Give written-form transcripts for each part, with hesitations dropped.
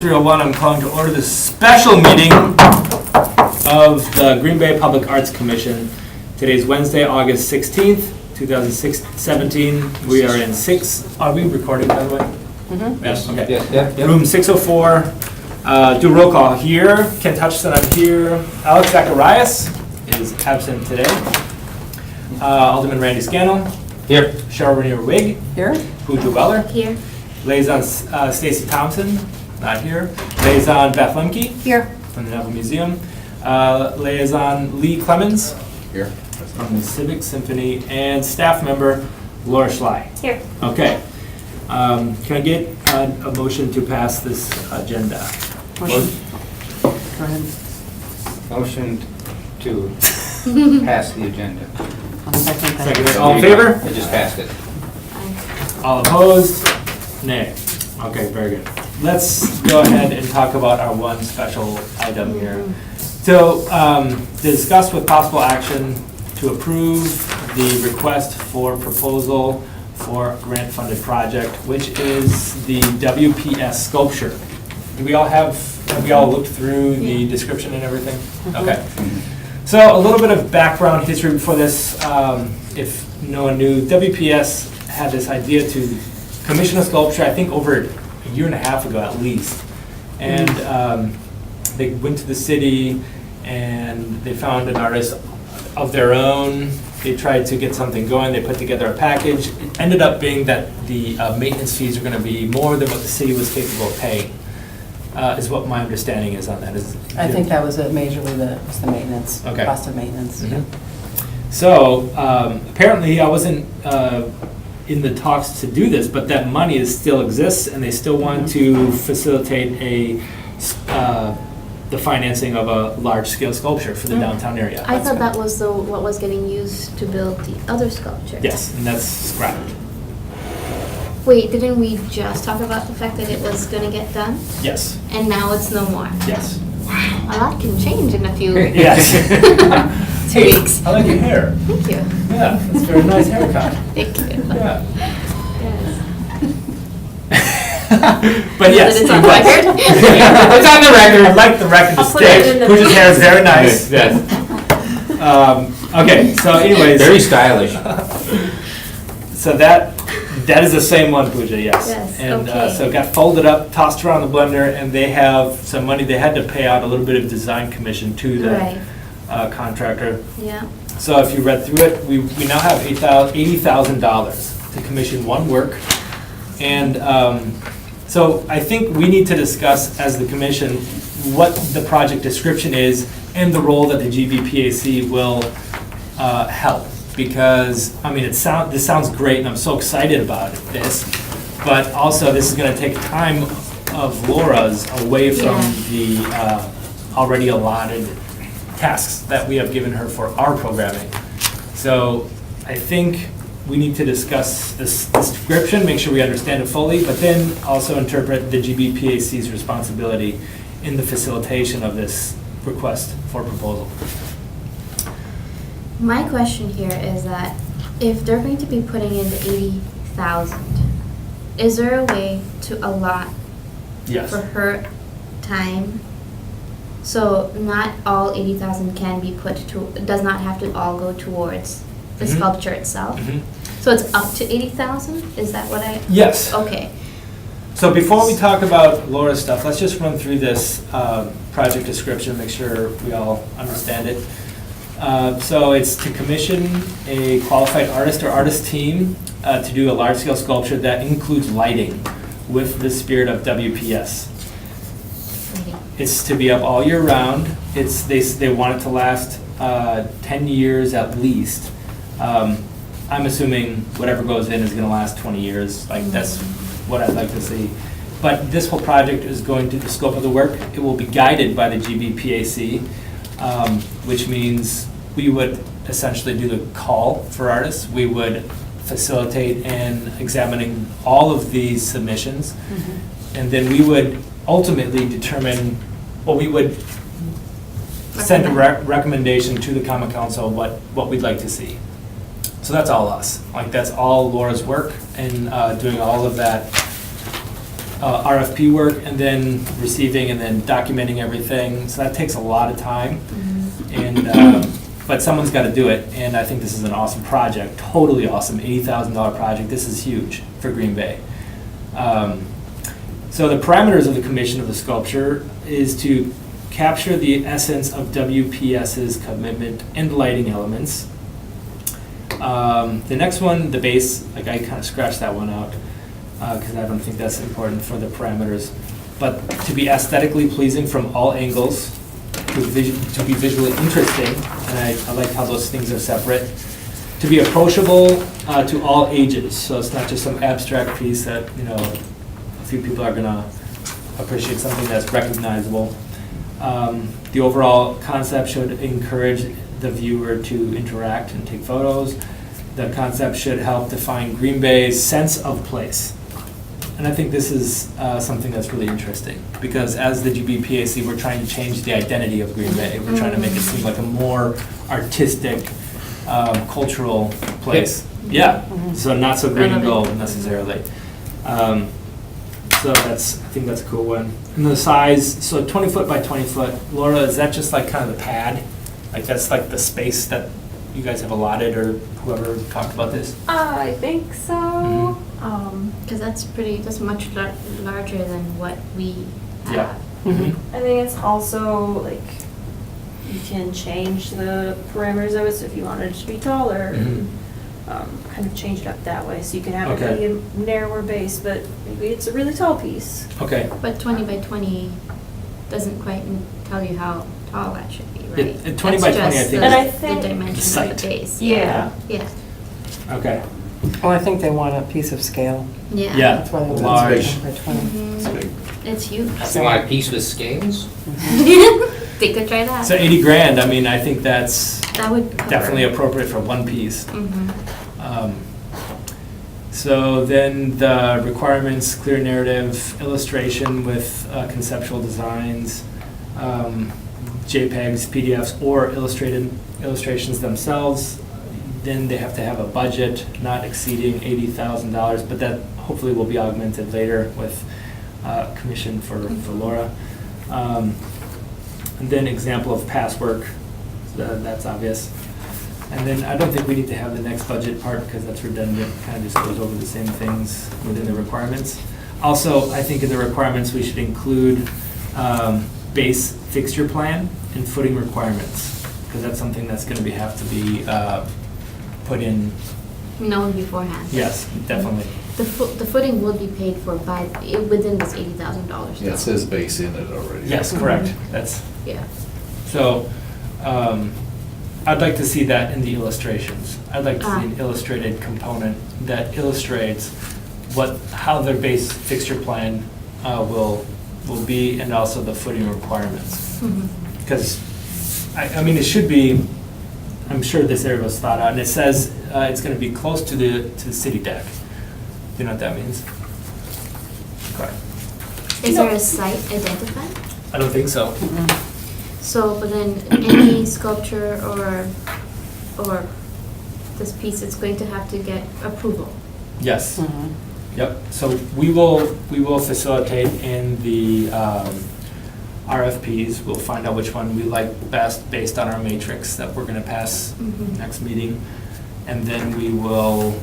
3:01, I'm calling to order this special meeting of the Green Bay Public Arts Commission. Today's Wednesday, August 16th, 2017. We are in are we recording, by the way? Mm-hmm. Yes, okay. Yeah. Room 604. Do a roll call here. Ken Hutchison, I'm here. Alex Zacharias is absent today. Alderman Randy Scannell. Here. Cheryl Rainier-Wigg. Here. Pooja Weller. Here. Liaison Stacy Thompson. Not here. Liaison Beth Lemke Here. from the Neville Museum. Liaison Lee Clemens Here. from the Civic Symphony. And staff member Laura Schley. Here. Okay. Can I get a motion to pass this agenda? Motion. Go ahead. Motion to pass the agenda. I'll second that. Second. All in favor? I just passed it. All opposed? Nay. Okay, very good. Let's go ahead and talk about our one special item here. So, discuss with possible action to approve the request for proposal for grant-funded project, which is the WPS sculpture. Have we all looked through the description and everything? Okay. So a little bit of background history before this, if no one knew, WPS had this idea to commission a sculpture, I think over a year and a half ago at least. And they went to the city and they found an artist of their own. They tried to get something going. They put together a package. It ended up being that the maintenance fees are going to be more than what the city was capable of paying, is what my understanding is on that. I think that was majorly the maintenance, Okay. cost of maintenance. Mhm. So apparently I wasn't in the talks to do this, but that money still exists and they still want to facilitate the financing of a large-scale sculpture for the downtown area. I thought that was what was getting used to build the other sculpture. Yes, and that's scrapped. Wait, didn't we just talk about the fact that it was gonna get done? Yes, And now it's no more? yes. A lot can change in a few Yes. 2 weeks. I like your hair. Thank you. Yeah, it's a very nice haircut. Thank you. Yeah. Yes. But yes. That it's on it was. record? It's on the record. I'd like the record to I'll put it in stay. the Pooja's hair is very nice. Yes. Okay, so anyways. Very stylish. So that is the same one, Pooja, yes. Yes, And okay. so it got folded up, tossed around the blender, and they have some money. They had to pay out a little bit of design commission to the Right, contractor. yeah. So if you read through it, we now have $80,000 to commission one work. And so I think we need to discuss as the commission what the project description is and the role that the GBPAC will help. Because, I mean, this sounds great and I'm so excited about this, but also this is gonna take time of Laura's away from the already allotted tasks that we have given her for our programming. So I think we need to discuss this description, make sure we understand it fully, but then also interpret the GBPAC's responsibility in the facilitation of this request for proposal. My question here is that if they're going to be putting in the 80,000, is there a way to allot Yes. for her time? So not all 80,000 can be does not have to all go towards the Mhm. sculpture itself? Mhm. So it's up to 80,000? Is that what Yes. okay. So before we talk about Laura's stuff, let's just run through this project description, make sure we all understand it. So it's to commission a qualified artist or artist team to do a large-scale sculpture that includes lighting with the spirit of WPS. It's to be up all year round. They want it to last 10 years at least. I'm assuming whatever goes in is gonna last 20 years, like that's what I'd like to see. But this whole project is going to, the scope of the work, it will be guided by the GBPAC, which means we would essentially do the call for artists. We would facilitate and examining all of these submissions. And then we would ultimately determine, well, we would send a recommendation to the Common Council what we'd like to see. So that's all us. Like, that's all Laura's work and doing all of that RFP work and then receiving and then documenting everything. So that takes a lot of time. And, but someone's got to do it. And I think this is an awesome project, totally awesome, $80,000 project. This is huge for Green Bay. So the parameters of the commission of the sculpture is to capture the essence of WPS's commitment and lighting elements. The next one, the base, like I kind of scratched that one out because I don't think that's important for the parameters. But to be aesthetically pleasing from all angles, to be visually interesting, and I like how those things are separate. To be approachable to all ages, so it's not just some abstract piece that, you know, a few people are gonna appreciate something that's recognizable. The overall concept should encourage the viewer to interact and take photos. The concept should help define Green Bay's sense of place. And I think this is something that's really interesting, because as the GBPAC, we're trying to change the identity of Green Bay. We're trying to make it seem like a more artistic, cultural place. Yeah, so not so green and gold necessarily. So I think that's a cool one. And the size, so 20 foot by 20 foot. Laura, is that just like kind of the pad? Like that's like the space that you guys have allotted, or whoever talked about this? I think so. Because that's much larger than what we Yeah. have. I think it's also like you can change the parameters of it. So if you wanted it to be taller, kind of change it up that way. So you can have Okay. it be a narrower base, but maybe it's a really tall piece. Okay. But 20 by 20 doesn't quite tell you how tall that should be, right? 20 by 20, I That's think, just And I the think- dimension The of site. the base. Yeah. Yeah. Okay. Oh, I think they want a piece of scale. Yeah. Yeah. That's why they want Large. 20 by 20. Mhm. It's huge. You want a piece with scales? They could try that. So 80 grand, I mean, I think that's That would cover. definitely appropriate for one piece. Mhm. So then the requirements, clear narrative, illustration with conceptual designs, JPEGs, PDFs, or illustrations themselves. Then they have to have a budget not exceeding $80,000, but that hopefully will be augmented later with commission for Laura. And then example of past work, that's obvious. And then I don't think we need to have the next budget part because that's redundant, kind of just goes over the same things within the requirements. Also, I think in the requirements, we should include base fixture plan and footing requirements, because that's something that's going to have to be put in. Known beforehand. Yes, definitely. The footing will be paid for within this $80,000. Yeah, it says base in it already. Yes, correct. That's, Yeah. so, I'd like to see that in the illustrations. I'd like to see an illustrated component that illustrates how their base fixture plan will be, and also the footing requirements. Because, I mean, it should be, I'm sure this area was thought out, and it says it's gonna be close to the city deck. Do you know what that means? Okay. Is there a site identified? I don't think so. So, but then any sculpture or this piece, it's going to have to get approval. Yes. Mhm. Yep, so we will facilitate in the RFPs. We'll find out which one we like best based on our matrix that we're gonna pass next meeting. And then we will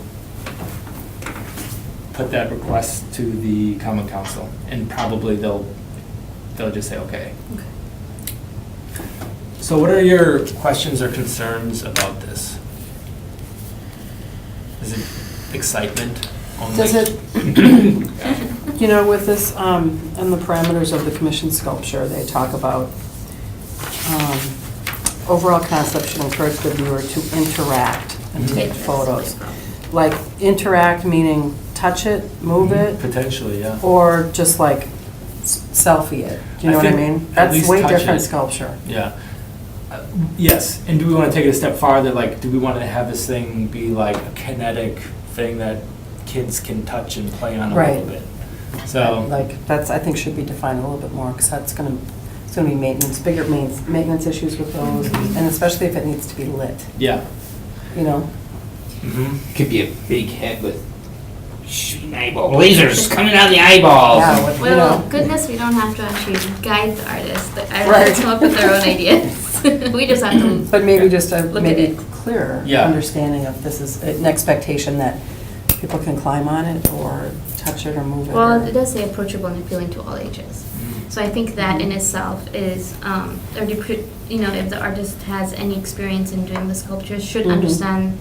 put that request to the common council, and probably they'll just say, okay. So what are your questions or concerns about this? Is it excitement only? Does it, you know, with this, and the parameters of the commission sculpture, they talk about, overall concept should encourage the viewer to interact and take Yes, photos. no problem. Like, interact meaning touch it, move it, Potentially, yeah. or just like selfie it. Do you know what I think mean? at That's least way touch different it. sculpture. Yeah. Yes, and do we want to take it a step farther? Like, do we want to have this thing be like a kinetic thing that kids can touch and play on a Right. little bit? So, Like, that's, I think, should be defined a little bit more, because it's gonna be maintenance, bigger maintenance issues with those, and especially if it needs to be lit, yeah. you know? Mhm. Could be a big head with lasers coming out of the eyeballs. Yeah, what- you Well, know. goodness, we don't have to actually guide the artists. The Right. artists come up with their own ideas. We just have to. But maybe just a Look at maybe it. clearer Yeah. understanding of this is an expectation that people can climb on it or touch it or move it. Well, or- it does say approachable and appealing to all ages. So I think that in itself is, or if the artist has any experience in doing the sculptures, should Mhm. understand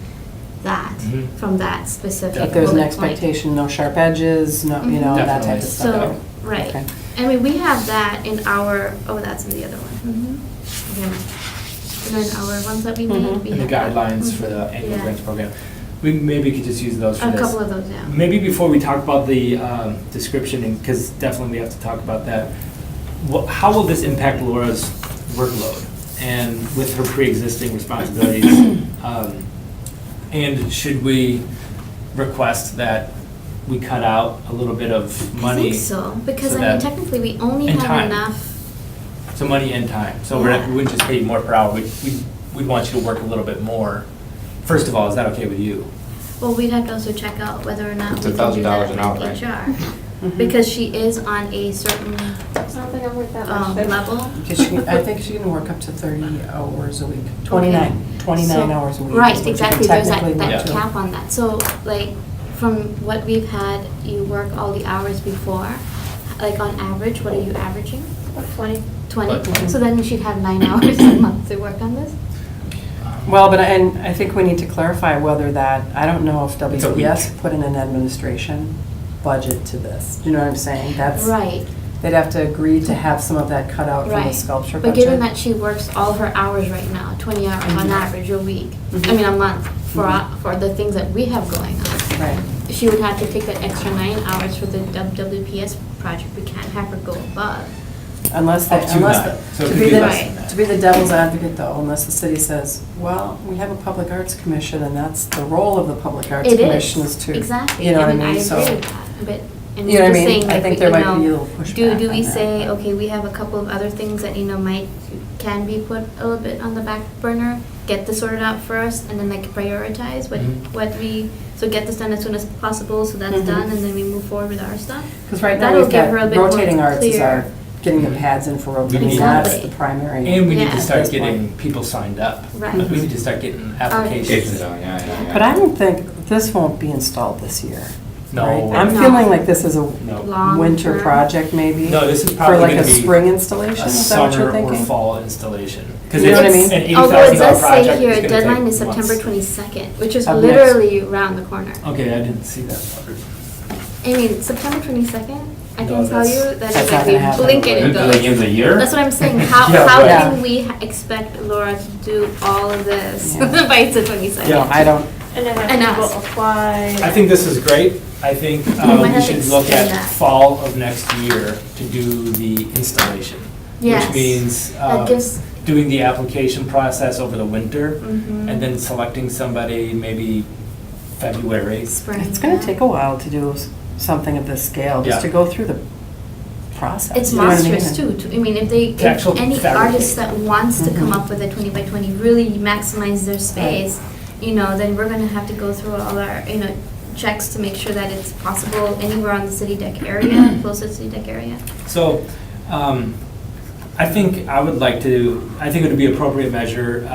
that Mhm. from that specific. If there's an bullet point. expectation, no sharp edges, no, you know, that type of stuff. So, right. Okay. I mean, we have that in our, oh, that's in the other one. Okay. And then our ones that we made, Mhm. we And the have that. guidelines for the annual Yeah. grants program. We maybe could just use those for A this. couple of those, yeah. Maybe before we talk about the description, because definitely we have to talk about that, how will this impact Laura's workload and with her pre-existing responsibilities? And should we request that we cut out a little bit of money? I think so, because so I mean, that- technically, we only and have time. enough. So money and time. So Yeah. we wouldn't just pay you more per hour. We'd want you to work a little bit more. First of all, is that okay with you? Well, we'd have to also check out whether or not It's we can do $1,000 that an hour, with right? HR. Mhm. Because she is on a certain I don't think I'm worth that much. level. Because I think she can work up to 30 hours a week, 29 So- hours a week. Right, is what you can exactly, there's that, technically that work to. cap on that. So, like, from what we've had, you work all the hours before, like on average, what are you averaging? About 20. 20? About So then you should have 9 hours a month to work on this? Well, and I think we need to clarify whether that, I don't know if It's a week. WPS put in an administration budget to this. Do you know what I'm saying? That's, Right, they'd have to agree to have some of that cut out from the right. sculpture But budget. given that she works all her hours right now, 20 hours on Mhm. average a week, I Mhm. mean, a month, Mhm. for the things that we have going on. Right. She would have to take that extra 9 hours for the WPS project. We can't have her go above. Unless, Up to unless, that. So it to could be be the, less than that. to be the devil's advocate though, unless the city says, well, we have a public arts commission and that's the role of the public arts It commission is is, to. exactly. You know what I I mean? So, agree with that, but, and you know what I just mean? saying, I like, think we- there you might know, be a little pushback do we on that, say, but- okay, we have a couple of other things that, can be put a little bit on the back burner, get this sorted out first, and then like prioritize Mhm. so get this done as soon as possible, so that's Mhm. done, and then we move forward with our stuff? Because right now That'll we've give got her a bit more rotating arts is clear- our, getting the pads in for rotating, need- that's Exactly. the primary. And we need Yeah. to start That's fine. getting people signed up. Right. We need to start getting Applications applications. on, yeah. But I don't think, this won't be installed this year. No. right? I'm No. feeling like this is a No. Long winter term. project maybe. No, this is For probably like gonna a be spring installation, a is that what you're summer or thinking? fall installation. Because You know what I it's mean? an Although it $80,000 does project. say here, it's gonna deadline take is September months. 22nd, which is Of next- literally around the corner. Okay, I didn't see that part. I mean, September 22nd, I No, can tell that's- you that That's it's not like gonna we happen. blink and it Do they give goes. the year? That's what I'm saying, how Yeah, how right. can we expect Laura to do all of this Yeah. by the 22nd? Yeah, I don't, And then And have us. people apply. I think this is great. I think might we have to should look at extend that. fall of next year to do the installation. Yes. Which means That gives, doing the application process over the winter mhm. and then selecting somebody maybe February. Spring. it's gonna yeah. take a while to do something of this scale, just Yeah. to go through the process. It's you know what I mean? monstrous too. I mean, if To actually any fabricate. artist that wants to come Mhm. up with a 20 by 20 really maximize their space, then we're gonna have to go through all our, checks to make sure that it's possible anywhere on the city deck area, closest city deck area. So, I think it would be appropriate measure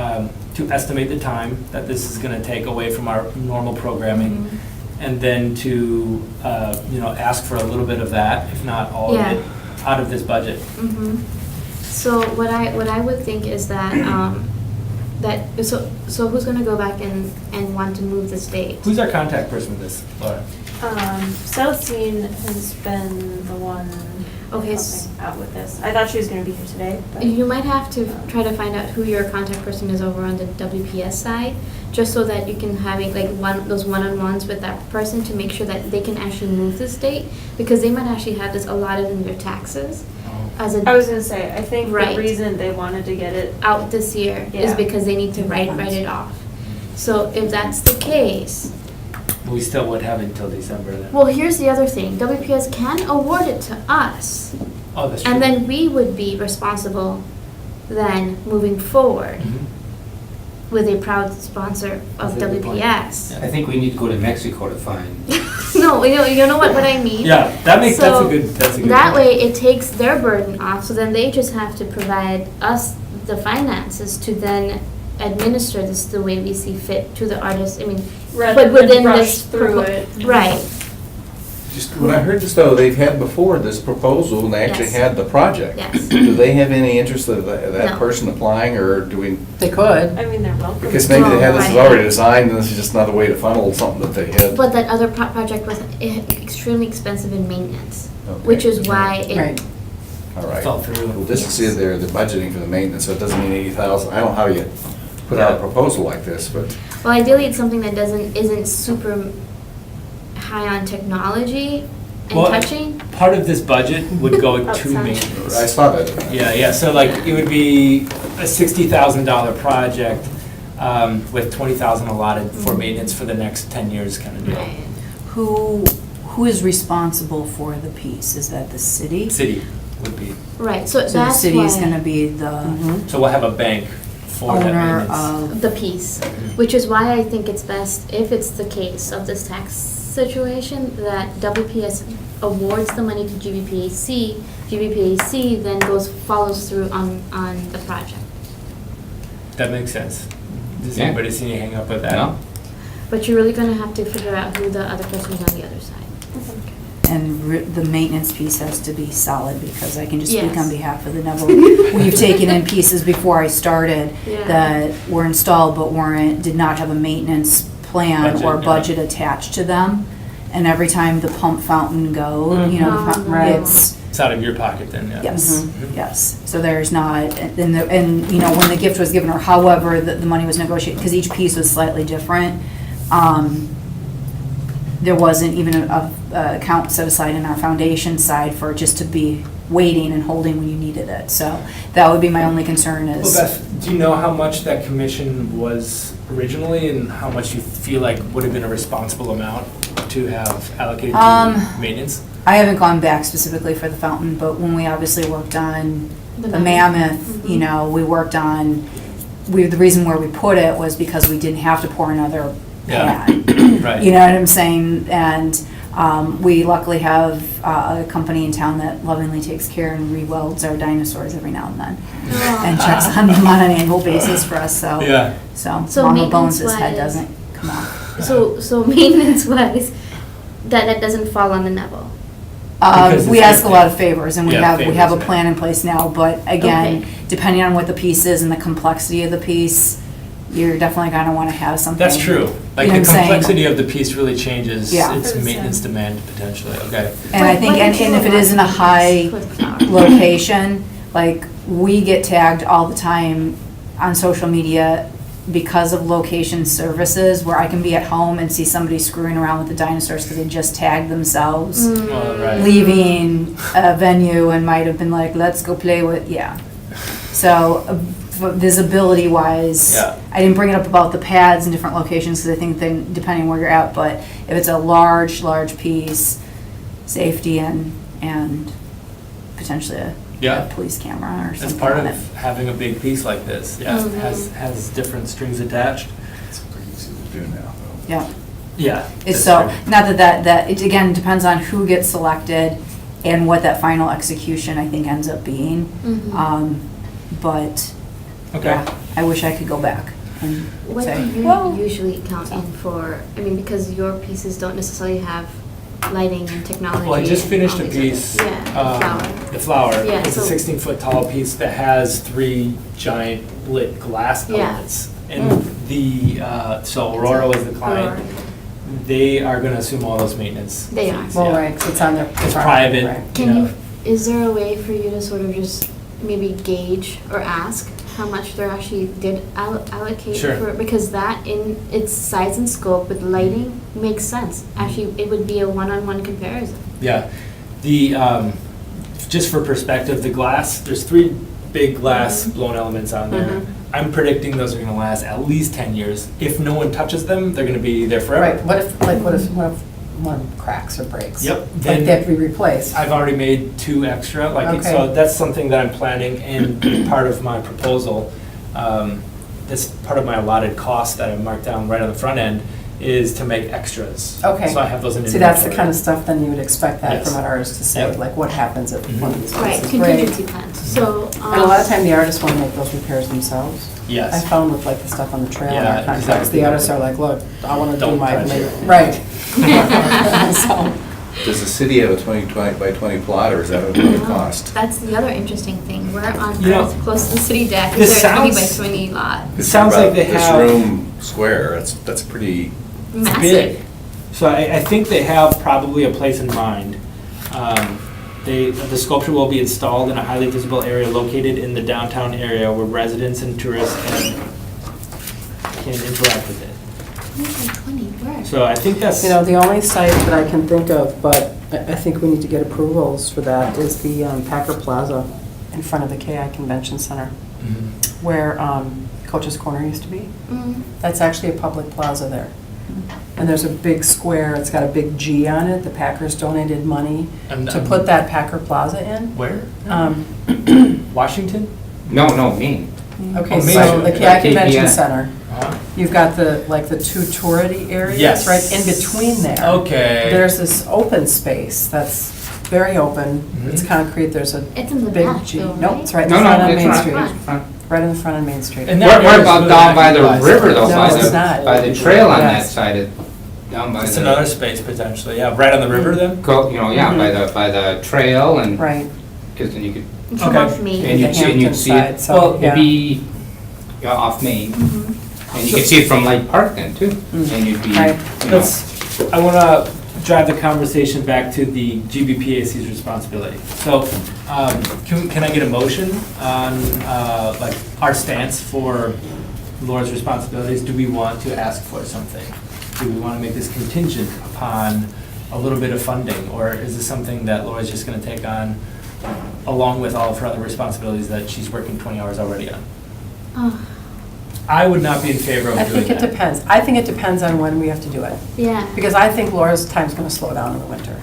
to estimate the time that this is gonna take away from our normal programming. Mhm. And then to, ask for a little bit of that, if not all of Yeah. it, out of this budget. Mhm. So what I would think is that, so who's gonna go back and want to move this date? Who's our contact person with this, Laura? South Scene has been the one Okay, helping out with this. I thought she was gonna be here today, but. You might have to try to find out who your contact person is over on the WPS side, just so that you can have those one-on-ones with that person to make sure that they can actually move this date, because they might actually have this allotted in their taxes as I was gonna say, I think Right. the reason they wanted to get it, out this year is Yeah. because they need to write it off. So if that's the case, We still would have it until December then. well, here's the other thing, WPS can award it to us, Oh, that's true. and then we would be responsible then moving forward. Mhm. with a proud sponsor of That's a good point. WPS. I think we need to go to Mexico to find. No, you know what I mean? Yeah, that's So, a good That point. way, it takes their burden off, so then they just have to provide us the finances to then administer this the way we see fit to the artist, I mean, Rather but within than rush this. through it. Right, Just, when I heard this though, they've had before this proposal and they actually Yes. had the project. yes. Do they have any interest of that No. person applying, or do we, They could. I mean, they're welcome. because maybe they had this Right. already designed and this is just another way to funnel something that they had. But that other project was extremely expensive in maintenance, Okay. which is why Right. it, All right. Fell through. Well, this is they're budgeting for the maintenance, so it doesn't mean 80,000. I don't know how you put out a Yeah. proposal like this, but. well, ideally, it's something that isn't super high on technology and Well, touching. Part of this budget would go to Outside. maintenance. I saw that. Yeah, so like, it would be a $60,000 project with $20,000 allotted for maintenance for the next 10 years kind of deal. Right. Who is responsible for the piece? Is that the city? City would be, Right, so So the that's city is gonna why, be the Mhm. so we'll have a bank for that owner maintenance. of, the piece, which is why I think it's best, if it's the case of this tax situation, that WPS awards the money to GBPAC, GBPAC then follows through on the project. That makes sense. Does Yeah. anybody see any hang up with that? No? But you're really gonna have to figure out who the other person is on the other side. and the maintenance piece has to be solid, because I can just speak Yes. on behalf of the Neville. We've taken in pieces before I started Yeah. that were installed but did not have a maintenance plan Budget, or yeah. budget attached to them. And every time the pump fountain you know, Mhm. Right. it's, It's out of your pocket then, yeah. yes, Mhm. yes. So there's not, and, you know, when the gift was given, or however the money was negotiated, because each piece was slightly different, there wasn't even a account set aside in our foundation side for it just to be waiting and holding when you needed it. So that would be my only concern Well, is, Beth, do you know how much that commission was originally and how much you feel like would have been a responsible amount to have allocated to maintenance? I haven't gone back specifically for the fountain, but when we obviously worked on the Mammoth, you know, we worked on, the reason where we put it was because we didn't have to pour another Yeah. pan. Right. You know what I'm saying? And we luckily have a company in town that lovingly takes care and re-welds our dinosaurs every now and then. And checks on them on an annual basis for us, so. Yeah. So So Mama Bones' head maintenance-wise- doesn't come off. So maintenance wise, that doesn't fall on the Neville. Because We it's ask a empty. lot of favors, and we Yeah, have a favors, plan in place now, but again, Okay. depending on what the piece is and the complexity of the piece, you're definitely gonna wanna have something. That's true. Like, You know the what I'm saying? complexity of the piece really changes Yeah. its For the maintenance sound. demand potentially, okay. And I think, and if it is in a high With flour. location, like, we get tagged all the time on social media because of location services, where I can be at home and see somebody screwing around with the dinosaurs because they just tagged themselves, Well, right. leaving a venue and might have been like, let's go play with, yeah. So visibility wise, Yeah. I didn't bring it up about the pads in different locations because I think then, depending where you're at, but if it's a large piece, safety and potentially a Yeah. police camera or That's something part on it. of having a big piece like this, yeah, Mhm. has different strings attached. It's pretty easy to do now, though. Yeah, Yeah. it's that's so, true. not that, it again depends on who gets selected and what that final execution, I think, ends up being. Mhm. But, Okay. yeah, I wish I could go back and What say, do you well, usually count in for, I mean, because your pieces don't necessarily have lighting and technology. Well, I just and finished all a these other- piece. Yeah, flower. The flower. Yeah, It's a so- 16-foot tall piece that has 3 giant lit glass Yeah. elements. And so Aurora was the client. Aurora. They are gonna assume all those maintenance. They are. fees, Well, yeah. right, 'cause it's on their. It's private. Right. Can Yeah. is there a way for you to sort of just maybe gauge or ask how much they actually did allocate Sure. for, because that in its size and scope with lighting makes sense. Actually, it would be a one-on-one comparison. Yeah, just for perspective, the glass, there's 3 big glass Mhm. blown elements on there. Mhm. I'm predicting those are gonna last at least 10 years. If no one touches them, they're gonna be there forever. Right, what if one cracks or breaks? Yep, Like then- they have to be replaced? I've already made 2 extra, like, so Okay. that's something that I'm planning and part of my proposal. this part of my allotted cost that I marked down right on the front end is to make extras. Okay. So I have those in See, that's the inventory. kind of stuff then you would expect that Yes. from an artist to say, Yep. like, what happens if one of these Right, pieces break? contingency plans, so. And a lot of time, the artists want to make those repairs themselves. I Yes. found with like the stuff on the trail in Yeah, our contracts, exactly. the artists are like, look, I want to do Don't my, touch it. right. So, Does the city have a 20 by 20 plot, or is that what it would cost? That's the other interesting thing, we're on You know, Earth, close to the city deck, this is there a 20 by sounds- 20 lot? It sounds like they have. This room square, that's pretty, It's Massive. big. So I think they have probably a place in mind. The sculpture will be installed in a highly visible area located in the downtown area where residents and tourists can interact with it. 20 by 20, where? So I think that's. you know, the only site that I can think of, but I think we need to get approvals for that, is the Packer Plaza in front of the KI Convention Center, Mhm. where Coach's Corner used to be. Mm. That's actually a public plaza there. And there's a big square, it's got a big G on it, the Packers donated money And, to put that Packer Plaza in. Where? Um, Washington? No, Maine. Okay, Oh, so Main. the KI Convention KPI. Center, you've got the, like, the two touristy areas, Yes. right in between there. Okay. There's this open space that's very open, it's Mhm. concrete, there's a It's in the big back G. though, Nope, right? it's right in the No, front no, on it's Main not. Street. It's front. Right in the front of Main Street. And What that area is about really down by the utilized. river though, No, by it's not. the trail on that Yes. side of, down by the. It's another space potentially, yeah, right on the river then? Go, you know, yeah, by the trail and, Right, because then you could, It's Okay. off me. and you'd see, and Hampton you'd see it, side, so, well, yeah. it'd be, yeah, off Main. Mhm. And you could see it from Light Park then too, Mm. and you'd be, Right. you know. Let's, I want to drive the conversation back to the GBPAC's responsibility. So, can I get a motion on, like, our stance for Laura's responsibilities? Do we want to ask for something? Do we want to make this contingent upon a little bit of funding? Or is this something that Laura's just going to take on along with all of her other responsibilities that she's working 20 hours already on? Oh, I would not be in favor of I doing think it that. depends. I think it depends on when we have to do it. yeah. Because I think Laura's time's gonna slow down in the winter.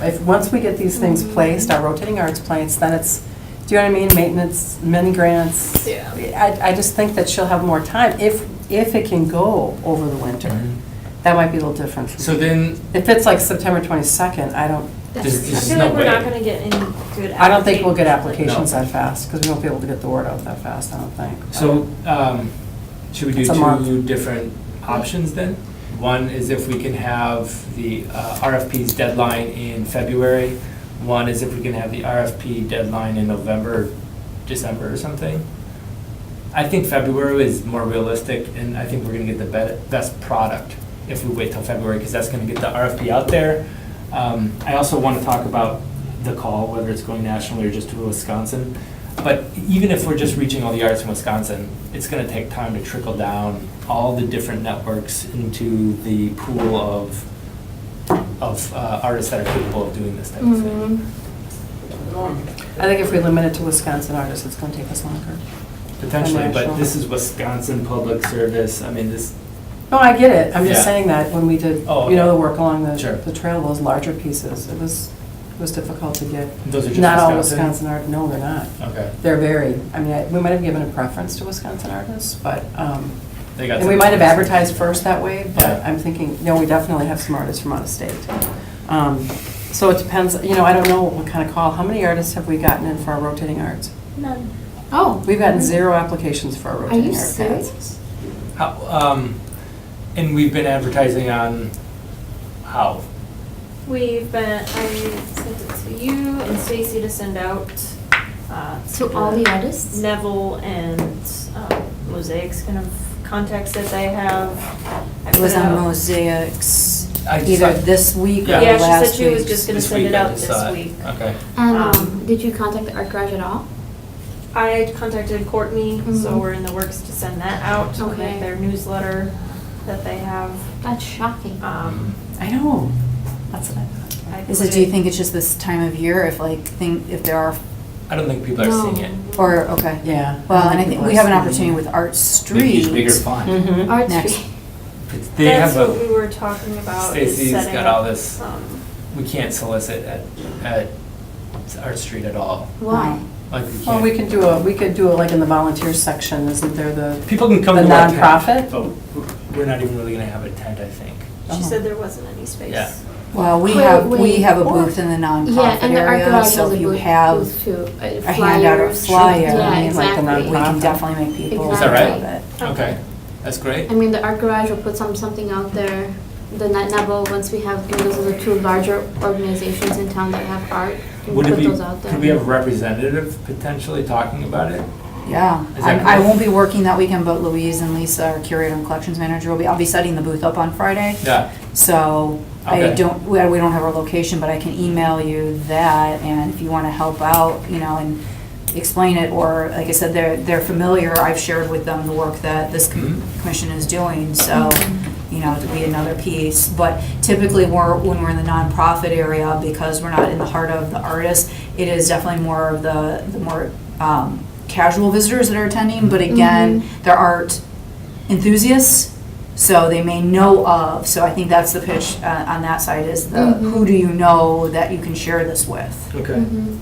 If, once we get these things placed, our rotating arts plates, then it's, do you know what I mean, maintenance, mini grants. Yeah. I just think that she'll have more time, if it can go over the winter. Mhm. That might be a little different. So then, If it's like September 22nd, I don't, There's- I there's feel no like we're way. not gonna get any good. I don't think we'll get applications. applications No. that fast, because we won't be able to get the word out that fast, I don't think. So, should we do It's a month. two different options then? One is if we can have the RFP's deadline in February. One is if we can have the RFP deadline in November, December or something. I think February is more realistic, and I think we're gonna get the best product if we wait till February, because that's gonna get the RFP out there. I also want to talk about the call, whether it's going national or just to Wisconsin. But even if we're just reaching all the artists in Wisconsin, it's going to take time to trickle down all the different networks into the pool of artists that are capable of doing this type of thing. Mhm. I think if we limit it to Wisconsin artists, it's gonna take us longer. Potentially, but national. this is Wisconsin Public Service. I mean, this, No, I get it. I'm just Yeah. saying that when we did, Oh, you know, okay. the work along Sure. the trail, those larger pieces, it was difficult to get. those are just Not all Wisconsin? Wisconsin art, no, they're not. Okay. They're very, I mean, we might have given a preference to Wisconsin artists, but, They got and we some- might have advertised first that way, but Yeah. I'm thinking, no, we definitely have some artists from out of state. So it depends, you know, I don't know what kind of call. How many artists have we gotten in for our rotating arts? None. Oh. We've gotten 0 applications for our Are rotating you art pads. serious? How, and we've been advertising how? We've been, I sent it to you and Stacy to send out. To all the artists? Neville and Mosaic's kind of contacts that they have. I It was put on out- Mosaics I either saw- this week or Yeah. Yeah, she last said she was week. just gonna This send week it I out just this saw it. week. Okay. And did you contact the art garage at all? I contacted Courtney, so Mhm. we're in the works to send that out, to Okay. like their newsletter that they have. That's shocking. I know, that's what I thought. I Is put it, do you think it's just this time of year, if like, if there are, I don't think people are No. seeing it. or, okay. Yeah. Well, and I think we have an People are opportunity seeing with Art Maybe use Street. bigger font. Mhm. Art Next. Street. They That's have what we a, were talking about. is Stacy's setting got up, all this, we can't solicit at Art Street at all. Why? Like, Well, we could do it like in the volunteer section, isn't there the, people can come the to our tent, nonprofit? but we're not even really gonna have a tent, I think. She said there wasn't any space. Yeah. Well, we Wait, have wait. a booth in the Yeah, nonprofit and the art area, garage so has a if you booth have too. a handout or Flyers. flyer, Yeah, like the exactly. we can nonprofit. definitely make people. Is that right? aware of it. Okay, that's great. I mean, the art garage will put something out there. The Net Nebo, once we have, those are the two larger organizations in town that have art, we'll Would it put be, those out there. could we have a representative potentially talking about it? Yeah, Is that I cool? won't be working that weekend, but Louise and Lisa, our curator and collections manager, I'll be setting the booth up on Friday. Yeah, So Okay. we don't have a location, but I can email you that, and if you want to help out, and explain it, or, like I said, they're familiar, I've shared with them the work that this Mhm. commission is doing, so, to be another piece. But typically, when we're in the nonprofit area, because we're not in the heart of the artists, it is definitely more of the more casual visitors that are attending, but again, they're art enthusiasts, so they may know of, so I think that's the pitch on that side, is who do you know that you can share this with? okay. Mhm.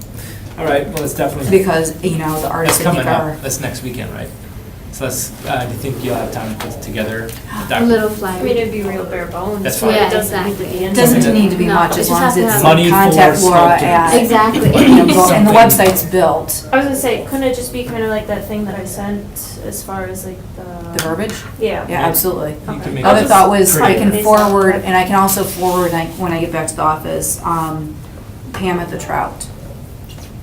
All right, well, it's definitely, Because, the that's artists, I think, coming are, up, that's next weekend, right? So let's, do you think you'll have time to put together? A little I flyer. mean, it'd be real bare bones. That's but fine. Yeah, It doesn't need to exactly. be in. it doesn't need to be No, much, it as just long has as to it's have- Money contact for Laura sculptors. at, Exactly. and the Something. website's built. I was gonna say, couldn't it just be kind of like that thing that I sent as far as like The verbiage? Yeah. Yeah, absolutely. You can Okay. make Other it thought was, I pretty. can Pretty. forward, and I can also forward, when I get back to the office, Pam at the Trout.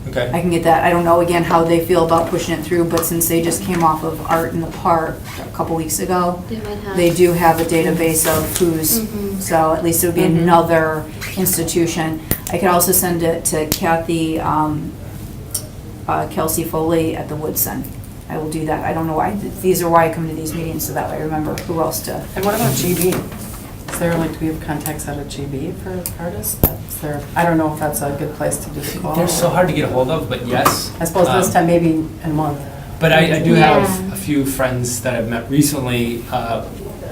I Okay, can get that. I don't know, again, how they feel about pushing it through, but since they just came off of Art in the Park a couple weeks ago, They might have. they do have a database of who's, Mhm. so at least it would be another institution. I could also send it to Kathy, Kelsey Foley at the Woodson. I will do that. I don't know why, these are why I come to these meetings, so that way I remember who else to. And what about GB? Is there, like, do we have contacts out of GB for artists? That's there, I don't know if that's a good place to do the call. they're so hard to get a hold of, but yes. I suppose this Um, time, maybe in a month. But I do Yeah. have a few friends that I've met recently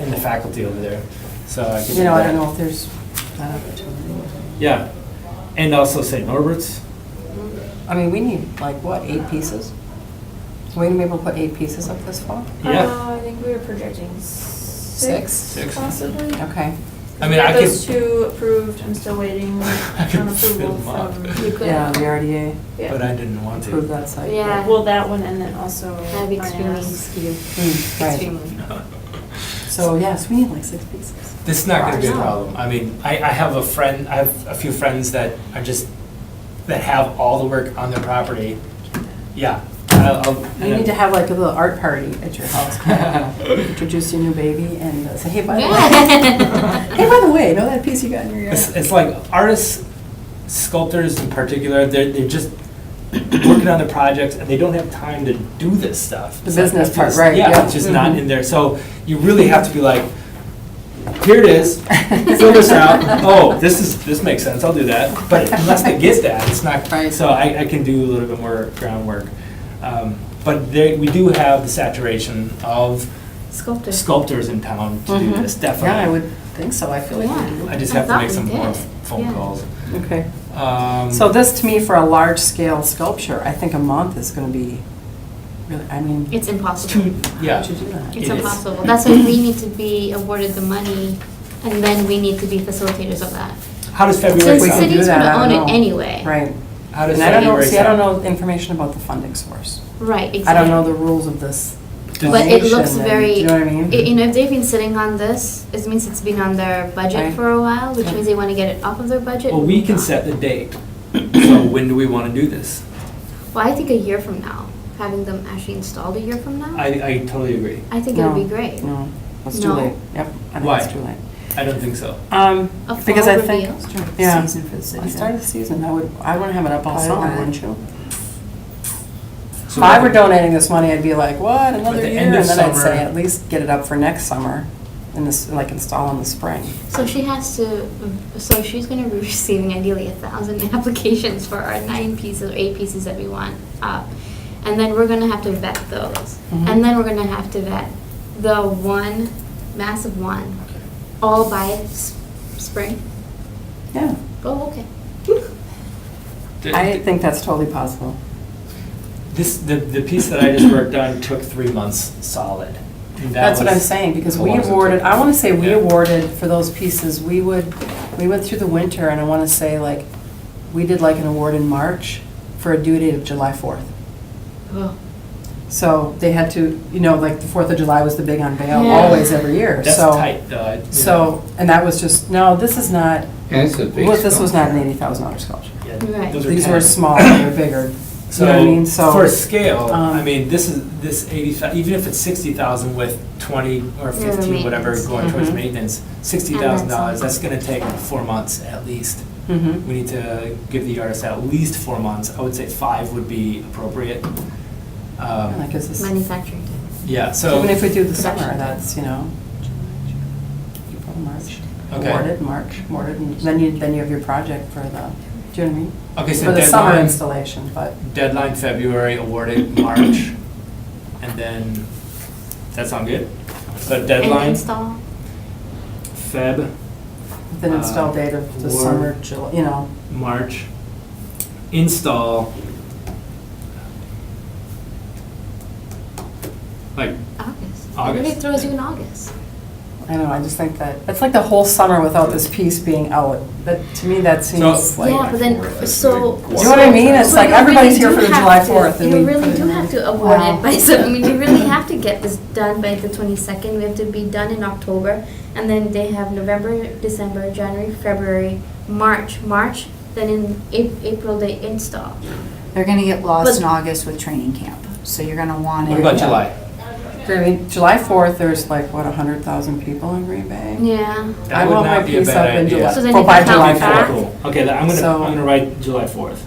in the faculty over there, so I can. I don't know if there's that opportunity. Yeah, and also St. Norbert's. I mean, we need, like, what, 8 pieces? Are we gonna be able to put 8 pieces up this fall? Yeah, I think we were projecting Six? Six. possibly. Okay. I mean, We I have could. those two approved. I'm still waiting I could on approval fill 'em up. from. You could. Yeah, the RDA Yeah. But I didn't want approved to. that site. Yeah. Well, that one and then also. I've finance. experienced you. Right. Extremely. So, yes, we need like 6 pieces. This is not gonna be a Wow. problem. I mean, I have a few friends that are just, that have all the work on their property. Yeah. You need to have like a little art party at your house. Introduce your new baby and say, hey, by the way, Yeah. hey, by the way, know that piece you got in your yard? It's like artists, sculptors in particular, they're just working on the projects and they don't have time to do this stuff. The It's like, business that's part, just- right, Yeah, yeah. it's just not Mhm. in there. So you really have to be like, here it is, fill this out. Oh, this makes sense, I'll do that. But unless they get that, it's not, Right. so I can do a little bit more groundwork. But we do have the saturation of Sculptor. sculptors in town to do Mhm. this, definitely. Yeah, I would think so, I feel like we do. I just I have to thought make we some more did. phone Yeah. calls. Okay. So this, to me, for a large-scale sculpture, I think a month is gonna be really, I mean, It's It's impossible. too, yeah. how'd you do that? It's It is. impossible. That's why we need to be awarded the money, and then we need to be facilitators of that. How does February Since we the can sound? do city's that, gonna I own don't it know. anyway. Right. How does And I don't know, February see, I don't sound? know information about the funding source. Right, exactly. I don't know the rules of this. But it looks donation and- very, Do you know what I mean? you know, if they've been sitting on this, it means it's been on their budget Right. for a while, which Yeah. means they wanna get it off of their budget. Well, we can set the date. So when do we want to do this? Well, I think a year from now, having them actually installed a year from now, I totally agree. I think it would be No, great. No, it's too No? late. Yep, I think Why? it's too late. I don't think so. A Because fall I think, reveal? yeah, Season for the city. I started the season, I want to have it up all Part of summer, that. wouldn't you? So If I were donating this money, I'd be like, what, another the year? end And of then I'd summer- say, at least get it up for next summer, and this, like, install in the spring. So she has to, so she's gonna be receiving ideally 1,000 applications for our 9 pieces or 8 pieces that we want up. And then we're gonna have to vet those. Mhm. And then we're gonna have to vet the one, massive one, all by spring. Yeah, Oh, okay. I think that's totally possible. the piece that I just worked on took 3 months solid. And that That's what I'm was- saying, because How we long does it awarded, take? I wanna say we Yeah. awarded for those pieces, we went through the winter, and I wanna say like, we did like an award in March for a due date of July 4th. Oh, So they had to, like the 4th of July was the big unveil, Yeah. always every year, That's so. tight, though. So, and that was just, no, this is not, Yeah, it's a big. this was not an scope. $80,000 sculpture. Yeah, Right. those are These were 10. smaller, they're bigger. You know what I mean? So. For scale, I um, mean, this 80,000, even if it's 60,000 with 20 or 15, whatever, maintenance. going towards Mhm. maintenance, $60,000, some. that's gonna take 4 months at least. Mhm. We need to give the artist at least 4 months. I would say 5 would be appropriate. Like, is this, manufacturing. Yeah, so. even if we do the summer, Production. that's, April, March. Okay. Awarded, March, awarded, and then you have your project for the, do you know what I mean? Okay, so For the summer deadline, installation, but, deadline February, awarded March, and then, does that sound good? So And deadline, install. with Feb, an install date of the or- summer, July, March, install, like, August. August. Everybody throws you in August. I don't know, I just think that, it's like the whole summer without this piece being out. That, to me, that seems like. Yeah, but then, so. Do you know what I mean? It's so like you everybody's really here for do the have July to- 4th and You we really put it do in. have to award Wow. it by, I mean, you really have to get this done by the 22nd. We have to be done in October. And then they have November, December, January, February, March, then in April they install. They're gonna get lost in But- August with training camp, so you're gonna want it. what about Yeah. July? I mean, July 4th, there's like, what, 100,000 people in Green Bay? Yeah. That I would want not my be a piece bad up in idea. July, So then for you by can July count back. 4th. Cool. Okay, I'm So- gonna write July 4th.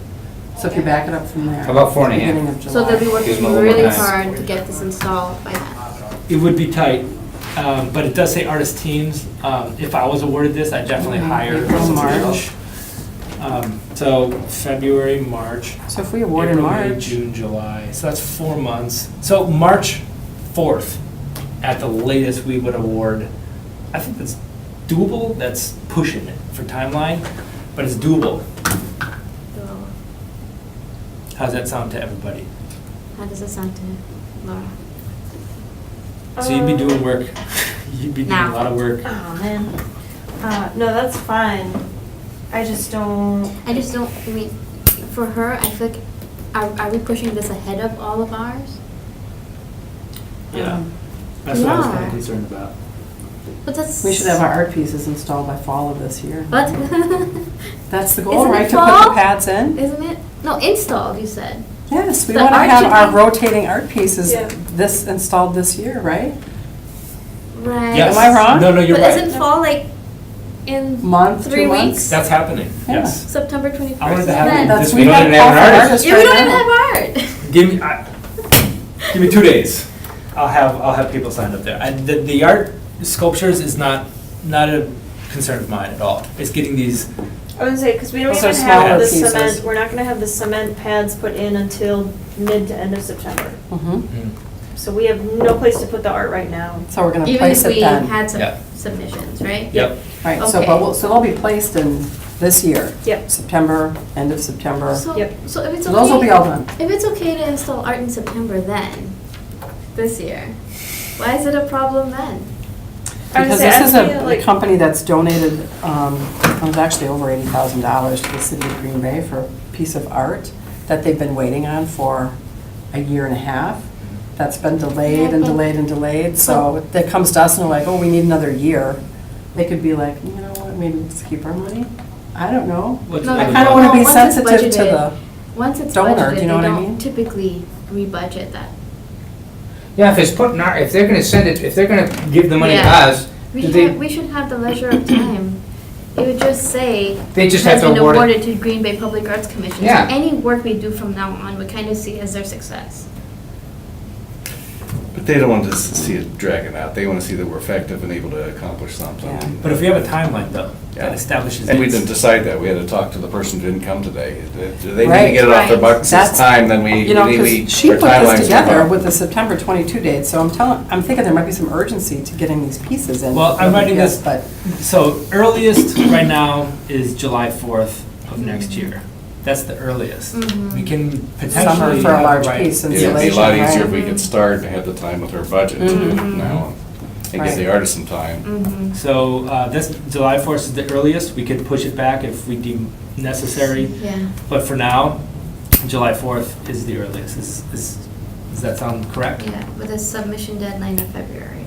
So if you back it up from there. How about 4.5? beginning of So they'll be July. Gives them working a little really more time. hard to get this installed by then. It would be tight, but it does say artist teams. If I was awarded this, I'd definitely Mhm. hire April, somebody March. else. So February, March, So if we award in April, May, March, June, July, so that's 4 months. So March 4th, at the latest, we would award. I think that's doable, that's pushing it for timeline, but it's doable. So How's that sound to everybody? how does it sound to Laura? So you'd be doing work, you'd be doing a Now. lot of work. Oh, man. No, that's fine. I just don't, I just don't, I mean, for her, I feel like, are we pushing this ahead of all of ours? Yeah, um, that's what I was kind Yeah. of concerned about. But that's. we should have our art pieces installed by fall of this year. But, That's the goal, Isn't it right, to put fall? the pads in? isn't it? No, installed, you said. Yes, we The want to art have should our be- rotating art pieces Yeah. this, installed this year, right? Right. Yes. Am I wrong? No, you're But right. isn't fall like in Month, 3 2 weeks? months? That's happening, Yeah. yes. September 21st? I wanted to is have when? it That's, this we week. have don't even have an call for artist. artists Yeah, we right don't even now. have art. Give me 2 days. I'll have people signed up there. And the art sculptures is not a concern of mine at all. It's getting these, I wouldn't say, because we don't Those are even smaller have the pieces. cement, we're not gonna have the cement pads put in until mid to end of September. Mhm. So we have no place to put the art right now. So we're gonna Even place if it we then. had some Yeah. submissions, right? yep. Right, so, Okay. but, so they'll be placed in this year. Yep. September, end of September. So, Yep. so if it's So okay. those will be all done. If it's okay to install art in September then, this year, why is it a problem then? I would Because say, this I is feel a like- company that's donated, it was actually over $80,000 to the city of Green Bay for a piece of art that they've been waiting on for a year and a half. That's been delayed and delayed and delayed, so it comes to us and we're like, oh, we need another year. They could be like, you know what, maybe let's keep our money. I don't know. What's No, I the- kind of want to be Once it's sensitive to budgeted. the, Once it's Donor, budgeted, do you they know what I mean? don't typically rebudget that. Yeah, if it's putting our, if they're gonna send it, if they're gonna give the money to Yeah. us, We do should, they, we should have the leisure of time. It would just say. they just has have to been award it? awarded to Green Bay Public Arts Commission. So Yeah. any work we do from now on, we kind of see as their success. But they don't want to see it dragging out. They want to see that we're effective and able to accomplish something. Yeah. But if we have a timeline though, Yeah. that establishes. And we dates. didn't decide that. We had to talk to the person who didn't come today. If they need to Right. get it off their Right. bucks this That's- time, then we, you know, we, because she our put timelines this come together up. with the September 22 date, so I'm thinking there might be some urgency to getting these pieces in. Well, I'm writing Yes, this- But, So earliest right now is July 4th of next year. That's the earliest. Mhm. We can Summer potentially for a have large the right- piece, It'd be a lot Insulation, easier right? if we could start ahead of time with our budget Mhm. now and give the Right. artist some time. Mm-hmm. So this, July 4th is the earliest. We could push it back if we deem necessary. Yeah. But for now, July 4th is the earliest. Does that sound correct? Yeah, with a submission deadline of February.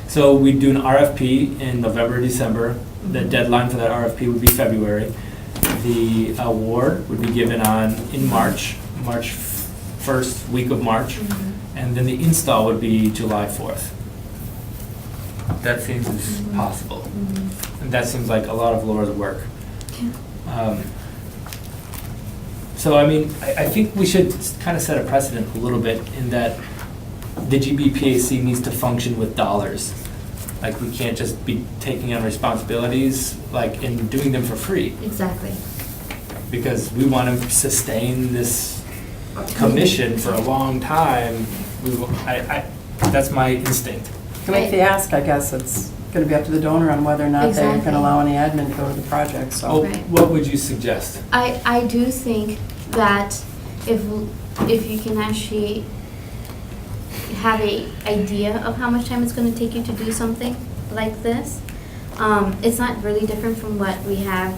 So we do an RFP in November, December. The Mhm. deadline for that RFP would be February. The award would be given in March, first week of March. Mhm. And then the install would be July 4th. That seems Mhm. possible. Mhm. And that seems like a lot of Laura's work. Yeah. So, I mean, I think we should kind of set a precedent a little bit in that the GBPAC needs to function with dollars. Like, we can't just be taking on responsibilities, like, and doing them for free, Exactly. because we want to sustain this commission for a long time. That's my instinct. To make the ask, I guess it's gonna be up to the donor on whether or not they Exactly. can allow any admin to go to the project, so. Oh, Right. what would you suggest? I do think that if you can actually have a idea of how much time it's gonna take you to do something like this, it's not really different from what we have,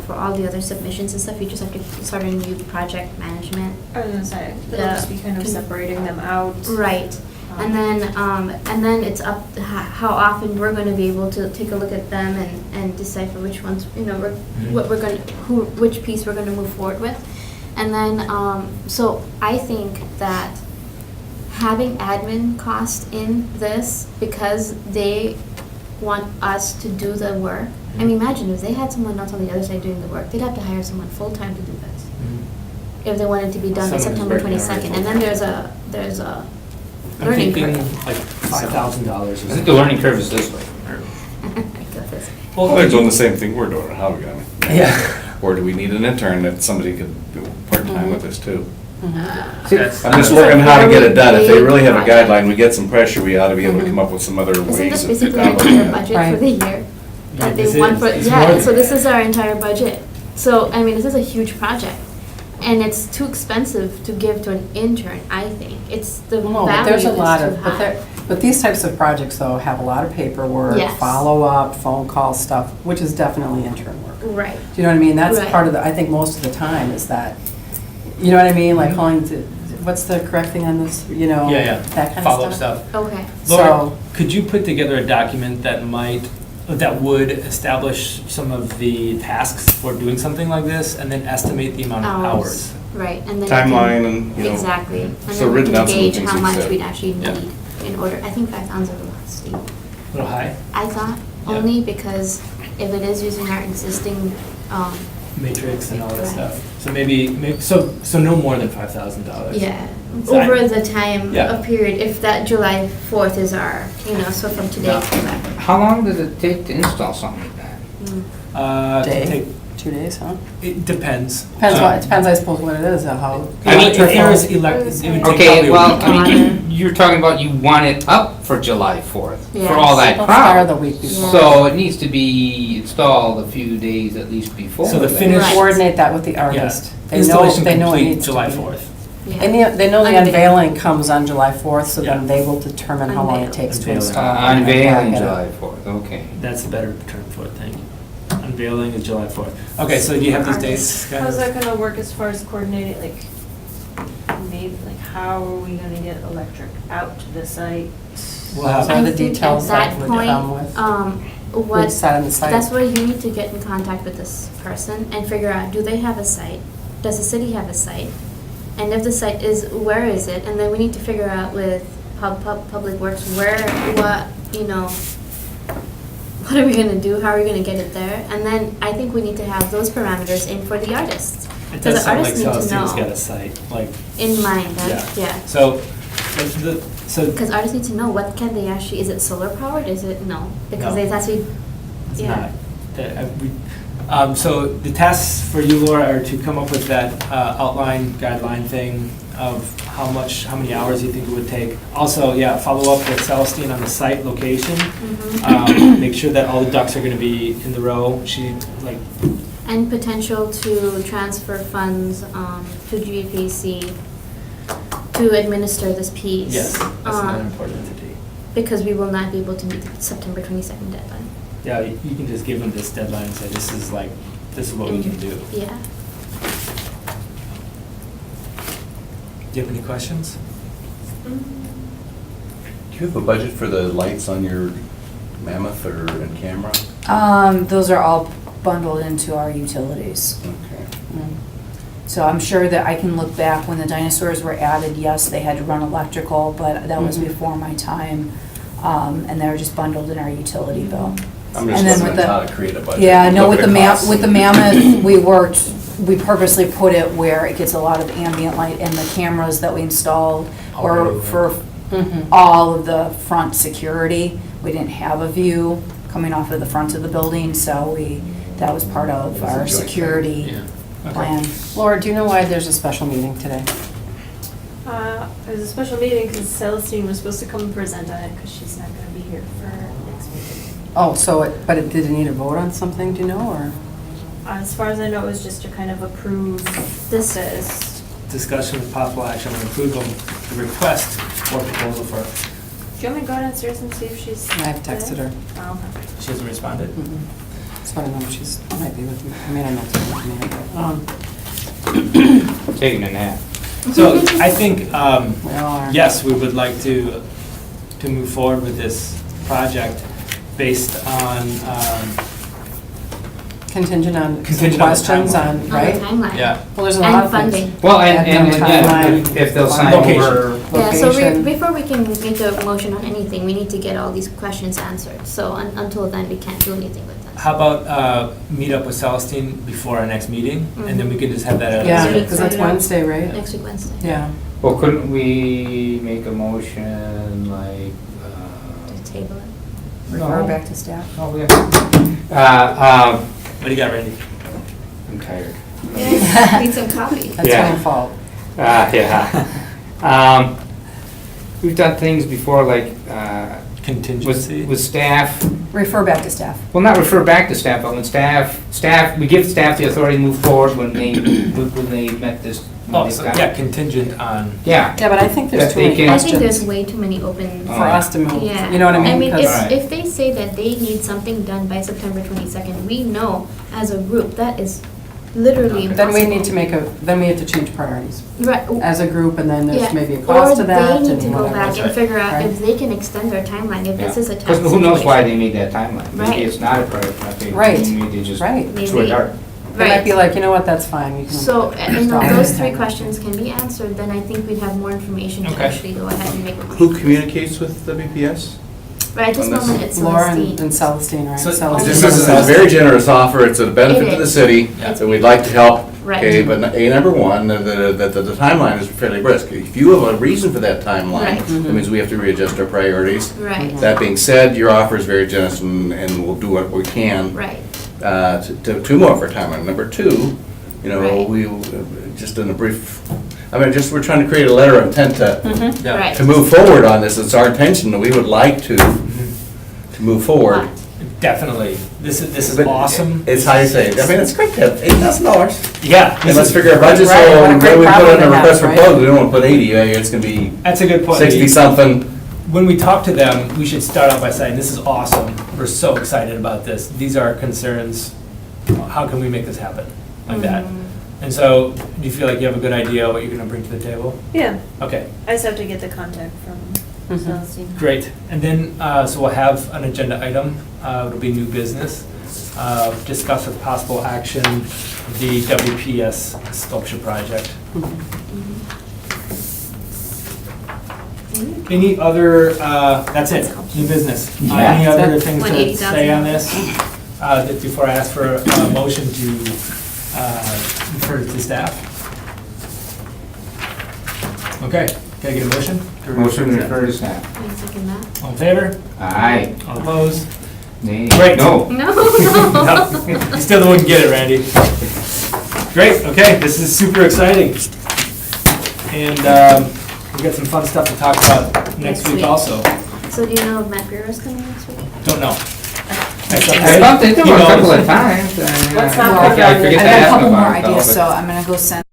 for all the other submissions and stuff. You just have to start a new project management. I was gonna say, it'll Yeah. just be kind of separating them out. Right. And then it's up to how often we're gonna be able to take a look at them and decide for which ones, what we're gonna, which piece we're gonna move forward with. And then, so I think that having admin cost in this, because they want us to do the work. I mean, imagine if they had someone else on the other side doing the work, they'd have to hire someone full-time to do this. If they wanted to be done by Someone who's September working already 22nd. And then there's a I'm learning thinking curve. like $5,000 or I think the learning curve is this way. Well, they're doing the same thing we're doing, how we got it. Yeah. Or do we need an intern that somebody could do part-time with us too? See, That's- I'm just working on how to get it done. If they really have a guideline, we get some pressure, we ought to be able to come up with some other Isn't ways this of basically accomplishing their it. budget for Right. the year? That This they want for, is. It's more yeah, than so this that. is our entire budget. So, I mean, this is a huge project. And it's too expensive to give to an intern, I think. It's the value No, but there's a is lot too of, high. but these types of projects though have a lot of paperwork, Yes. follow-up, phone call stuff, which is definitely intern work. Right. Do you know what I mean? That's Right. part of the, I think most of the time is that, you know what I mean? Like calling to, what's the correct thing on this, Yeah, yeah. that kind of Follow-up stuff? stuff. Okay. Laura, So, could you put together a document that would establish some of the tasks for doing something like this, and then estimate the amount of hours? Right, and then. you can- Timeline and, you know. Exactly. And so then we written can down some of the gauge things how we much said. we'd actually Yeah. need in order. I think 5 pounds is a lot steep. A little high? I thought, Yeah. only because if it is using our existing, Matrix and all that Right. stuff. So maybe, so no more than $5,000. yeah, So I- over the time Yeah. of period, if that July 4th is our, so from today Yeah. to that. How long does it take to install something like that? Mm. To Day? take- 2 days, huh? It depends. Depends what, it depends, I suppose, what it is, how. I mean, electrical- it is it would take Okay, probably a well, week. I mean, you're talking about you want it up for July 4th, for all Yes. that They'll fire the crowd. week before. So it needs to be installed a few days at least before. So the that. finish- Right. Coordinate that with the Yeah. artist. They know, Installation they know it complete needs to July be. 4th. Yeah. And they know the Unveil. unveiling comes on July 4th, so then Yeah. they will determine how long Unveil. it takes to Unveiling. install. Unveiling Yeah. July 4th, okay. That's a better term for it, thank you. Unveiling is July 4th. Okay, so do you have these dates? guys? How's that gonna work as far as coordinating, maybe, how are we gonna get electric out to the site? We'll have- Those are I the think details at that that would come point, with. what, set on the site. that's where you need to get in contact with this person and figure out, do they have a site? Does the city have a site? And if the site is, where is it? And then we need to figure out with Public Works, what are we gonna do? How are we gonna get it there? And then I think we need to have those parameters in for the artists. It Because does the sound like artists need to Celestine's got know a site, like, in mind, Yeah. yeah. so, so, Because artists need to know what can they actually, is it solar powered? Is it, no? Because No. they actually, it's yeah. not. So the tasks for you, Laura, are to come up with that outline, guideline thing of how many hours you think it would take. Also, yeah, follow up with Celestine on the site location. Mhm. Make sure that all the ducks are gonna be in the row. She, And potential to transfer funds to GVPC to administer this piece. Yes, that's another important entity. Because we will not be able to meet the September 22nd deadline. Yeah, you can just give them this deadline and say, this is what we can do. Yeah. Do you have any questions? Do you have a budget for the lights on your Mammoth or in camera? Those are all bundled into our utilities. Okay. So I'm sure that I can look back when the dinosaurs were added, yes, they had to run electrical, but that was Mhm. before my time. And they were just bundled in our utility bill. I'm And just then looking with at the- how to create a budget. Yeah, no, What with would the it cost? with the Mammoth, we purposely put it where it gets a lot of ambient light, and the cameras that we installed were Already. for Mhm. all of the front security. We didn't have a view coming off of the front of the building, so that was part of It's a our joint thing. security plan. Laura, do you know why there's a special meeting today? It was a special meeting because Celestine was supposed to come and present on it because she's not going to be here for next meeting. Oh, but it did it need a vote on something, do you know, or? As far as I know, it was just to kind of approve This this. Discussion with possible action on approval, the request for proposal for, Do you want me to go downstairs and see if she's? I've texted her. Oh, okay. she hasn't responded? Mhm. So I don't know if she's, might be with me, I mean, I know it's with me, but, Taking a nap. So I think, we all are. yes, we would like to move forward with this project based on, Contingent on some Contingent on the questions timeline. on, On the right? timeline. yeah. Well, there's a lot And of things. funding. Well, and And again, timeline, if they'll sign Location. over, Yeah, so Location. before we can make a motion on anything, we need to get all these questions answered. So until then, we can't do anything with them. How about meet up with Celestine before our next meting, and then we can just have that at Yeah, Next week, because that's Friday. Wednesday, right? Next week, Wednesday. Yeah. well, couldn't we make a motion like, To table it. Refer No. back to staff. oh, yeah. What do you got, Randy? I'm tired. Yeah, need some coffee. That's Yeah. my fault. Yeah. We've done things before, like, Contingency? with staff, Refer back to staff. well, not refer back to staff, but when we give staff the authority to move forward when they met this. when Oh, they've so, got- yeah, contingent on, Yeah, Yeah, but I think there's That too they many can- I think there's questions way too many open. for us to move. Yeah. You know what I mean? I mean, 'Cause- Right. if they say that they need something done by September 22nd, we know as a group that is literally impossible. Then we need to then we have to change priorities Right. as a group, and then Yeah. there's maybe a cost to that Or they need and to go whatever. back That's and right. figure out Right. if they can extend their timeline, if this is a because tax who knows why situation. they made that timeline? Maybe Right. it's not a priority, maybe Right. they just Right. threw it out. They might be Right. like, you know what, that's fine, you can. So, and stop if it. those three questions can be answered, then I think we'd have more information to Okay. actually go ahead and make a Who motion. communicates with WPS? Right at this on this? moment, it's Laura Celestine. and Celestine, right? So- Celestine. This is a very generous offer, it's a benefit to the city, Yeah. and we'd like to help. Right. Okay, but number one, the timeline is fairly brisk. If you have a reason for that timeline, Right. that means we have to readjust our priorities. Right, That being said, your offer is very generous, and we'll do what we can right. to move our timeline. Number two, you know, Right. we, just in a brief, I mean, just, we're trying to create a letter of intent Mhm. yeah. Right. to move forward on this. It's our intention that we would like to move forward. Definitely. This is But awesome. It's how you say it. I mean, it's great to have $8,000. Yeah. And let's figure our budget, so Right, what a when great we put problem in a to have, request for right? proposal, we don't want to put 80, it's gonna be That's a good point. 60-something. When we talk to them, we should start out by saying, this is awesome. We're so excited about this. These are our concerns. How can we make this happen? Like that. Mm-hmm. And so, do you feel like you have a good idea what you're gonna bring to the table? Yeah, Okay, I just have to get the contact from Mhm. Celestine. great. And then, so we'll have an agenda item, it'll be new business. Discuss with possible action the WPS sculpture project. Any other, that's it, new business. Any Yeah. other things to 180,000. say on this? Before I ask for a motion to refer to staff? Okay, can I get a motion? Motion to refer to staff. Wait a second, that. All in favor? Aye. All opposed? Nay. Great. No. No, no. No, you still the one who get it, Randy. Great, okay, this is super exciting. And we've got some fun stuff to talk about next Next week week. also. So do you know if Matt Bureau's coming next week? Don't know. That's I okay. bumped into He her a knows. couple of times. Let's not Well, talk I about forget it. to I got a ask couple more about it, though, ideas, but- so I'm gonna go send